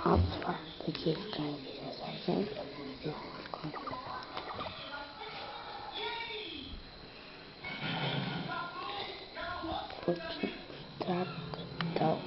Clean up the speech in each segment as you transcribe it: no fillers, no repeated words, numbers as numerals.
Opa, aqui tem mensagem. Porque tal.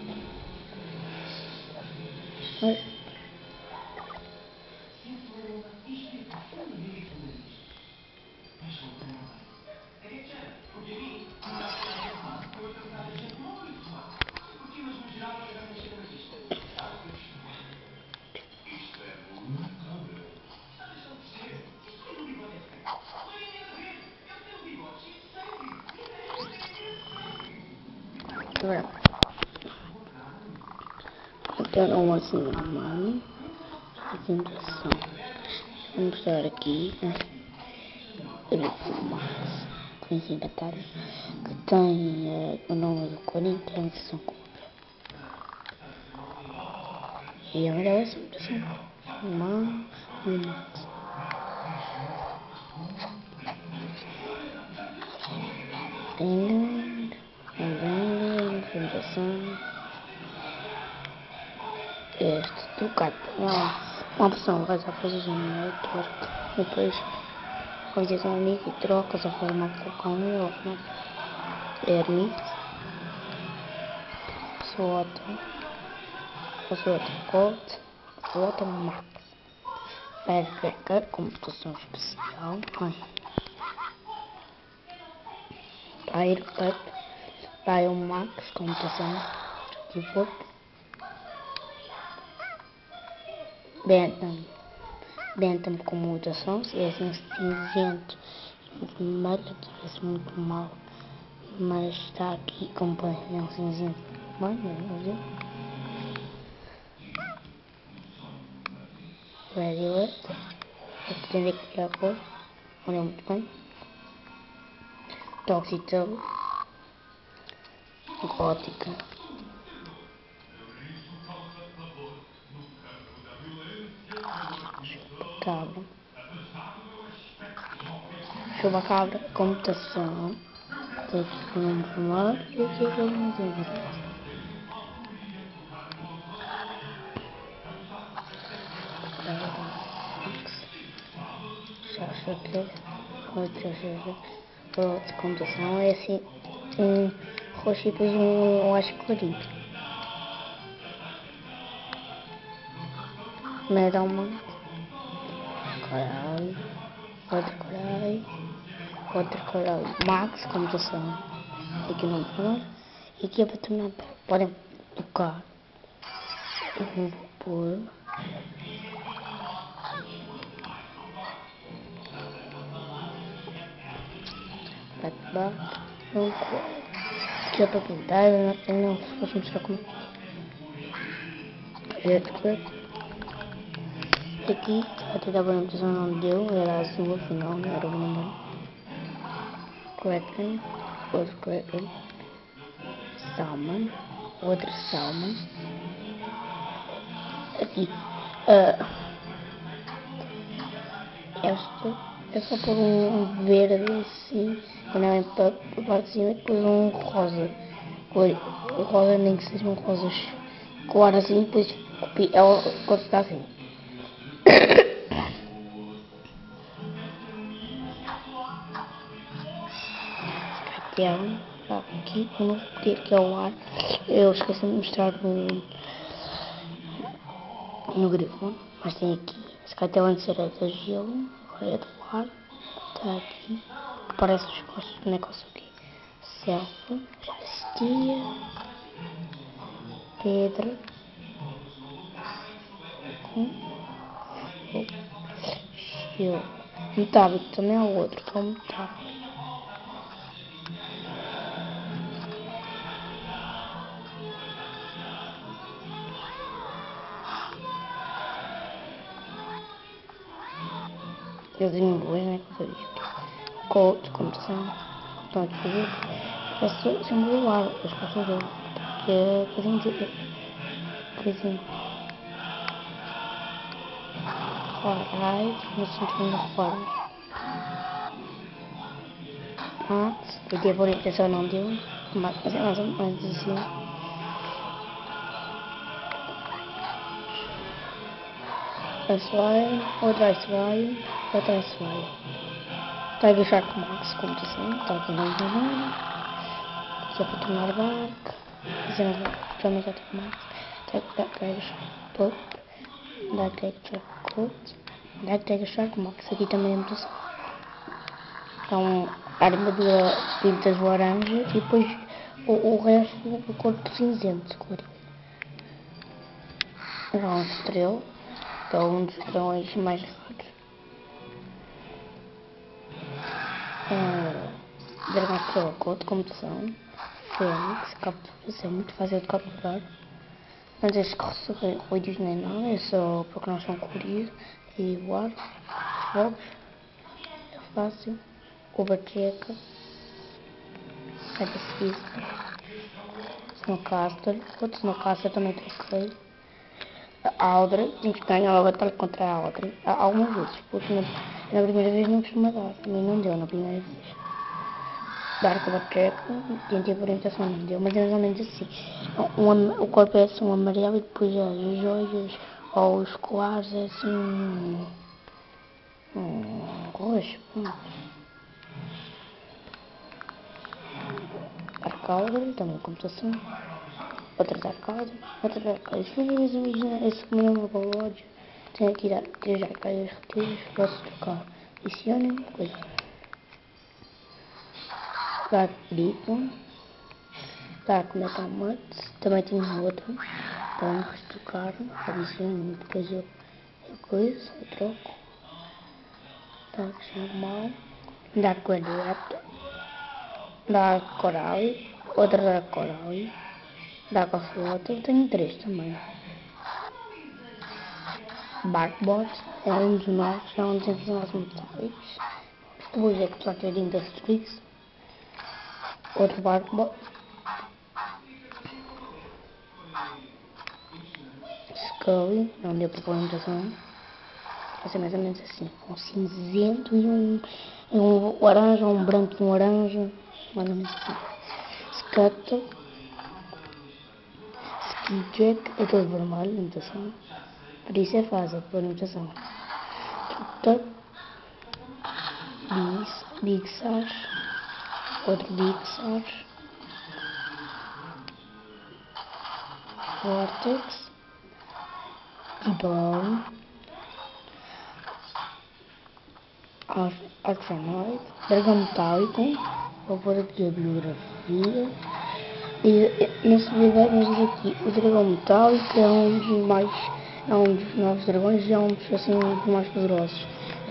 Então, uma assim, mano, apresentação. Vou mostrar aqui o Max, conhecido da cara, que tem o nome do Corinthians e São Paulo. E a melhor apresentação, o Max. Tem a apresentação. Este Ducato é uma opção que vai à posição no network, depois organização única e trocas a forma de colocar um euro, permite code, slot max, com mutação especial, Fire Max com mutação tipo Bentham com mutação, se é assim cinzento e vermelho, parece muito mal, mas está aqui com painel cinzento e vermelho, Very pretender criar a cor, olha muito bem, Toxitub, gótica, cabra, Chupacabra, computação, tem aqui o nome formulário e aqui é o nome. Outra computação é assim, um roxo e depois eu acho clarinho. Metal Man, caralho, outro caralho, Max, computação, aqui no formulário, e aqui é para terminar, podem tocar, eu vou pôr, aqui é para pintar, eu não posso mostrar como aqui, até da orientação não deu, era azul, afinal não era o vermelho. Kraken, outro Kraken, Salmon, outro Salmon. Aqui, esta é só por um verde assim, quando ela para a parte de cima, e depois um rosa. O rosa nem que sejam rosas claras assim, depois ela quando está assim. Aqui, eu não sei que é o ar. Eu esqueci de mostrar no grifo, mas tem aqui. Esse cartão antes era de gelo, agora é do ar. Está aqui. Parece os costos do negócio aqui. Selfa, já existia. Pedra. Gelo. Metálico também é o outro, que é o metálico. Eu tenho dois, né? Code, computação, botão de fogo. Esse símbolo do ar, as costas dele. Que é coisinha de. Coisinha. Right, no centro da forma. Max, e teve orientação não deu. Mas é mais ou menos assim. Ice Wire, outra Ice Wire, outra Ice Wire. Tiger Shark Max, como assim, Tiger Max, que é para tornar barco, dizendo também já tem Max, Tiger Shark Pop, Tiger Shark Coat, Tiger Shark Max, aqui também é mutação. Então, a armadura pintas laranja e depois o resto do corpo cinzento, claro. Dragão Estrela, que é um dos dragões mais raros. Dragão Estrela Coat, como mutação. Fênix, captura, é muito fácil de capturar. Não tens que receber ruídos nem nada, é só porque não são coloridos e voar. Fogos, é fácil. O Bacheca, é da seguida. Snowcaster, outro Snowcaster também troquei. A Audrey, temos que ganhar a batalha contra a Audrey. Há algumas vezes, porque na primeira vez não costuma dar. A mim não deu na primeira vez. Dark Bacheca, tentei por orientação, não deu, mas é mais ou menos assim. O corpo é assim um amarelo e depois as joias ou os colares é assim roxo. Arcalder, também computação. Outras arcadas, imagina esse mesmo relógio. Tem que tirar 3 arcadas retidas, posso trocar. Adicione, coisa. Dark Beacon, Dark Metal Mats, também tem outro. Vamos retocar, adicione, depois eu coisa, eu troco. Dark normal, Dark Gladiator, Dark Coral, outra Dark Coral. Dark of Water, eu tenho 3 também. Barkbot é um dos novos, é um dos nossos metálicos. Depois é que só ter Industries. Outro Barkbot. Scully, não deu para implementação. Vai ser mais ou menos assim. Um cinzento e um laranja, um branco e um laranja. Mais ou menos assim. Scuttle. Skijak, é todo vermelho, imitação. Por isso é fácil pôr imitação. Tutor. Big Sar. Outro Big Sar. Vortex. Bone. Arcanoid. Dragão Metálico. Vou pôr aqui a biografia. E nesse vídeo vamos dizer aqui, o dragão metálico é um dos novos dragões e é um dos assim dos mais poderosos.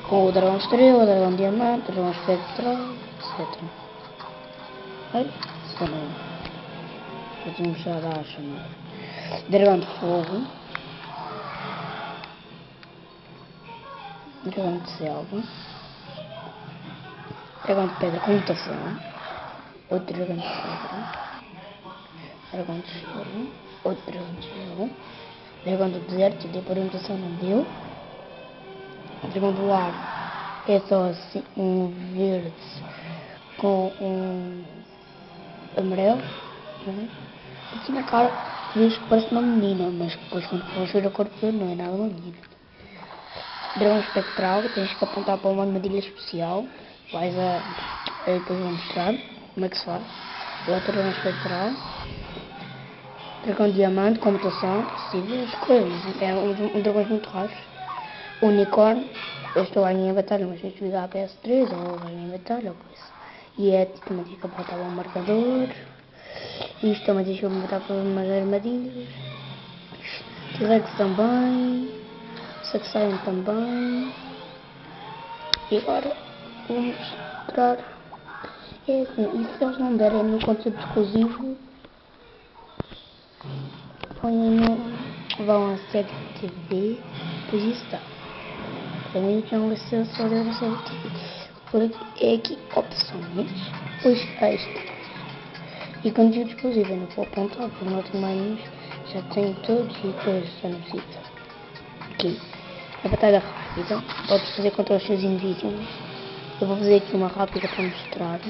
Com o dragão estrela, o dragão diamante, o dragão espectral, etc. Ai, também. Podemos já dar a chamar. Dragão de fogo. Dragão de selva. Dragão de pedra com mutação. Outro dragão de pedra. Dragão de gelo, outro dragão de gelo, dragão do deserto, deu por imitação, não deu. Dragão do ar é só assim um verde com um amarelo, né? Aqui na cara vejo que parece uma menina, mas depois quando for ver a cor dele não é nada uma menina. Dragão espectral, tens que apontar para uma armadilha especial, eu depois vou mostrar como é que se faz. Outro dragão espectral. Dragão diamante, computação, possível, as coisas. É um dragão muito raro. Unicórnio, eu estou a ganhar em batalha, mas se eu jogar a PS3 ou ganhar em batalha ou coisa. E é também diz que apontar um marcador. Isto também diz que eu vou botar para umas armadilhas. T-Rex também. Saxon também. E agora vou mostrar. É assim, e se eles não derem no conteúdo exclusivo, vão a série TV, pois isso está. Para mim que não vai ser só da série TV. Por aqui, é aqui opções, pois extra. E conteúdo exclusivo, eu não vou apontar, porque não tenho mais, já tenho todos e depois já não preciso. Aqui, a batalha rápida, podes fazer contra os seus indivíduos. Eu vou fazer aqui uma rápida para mostrar.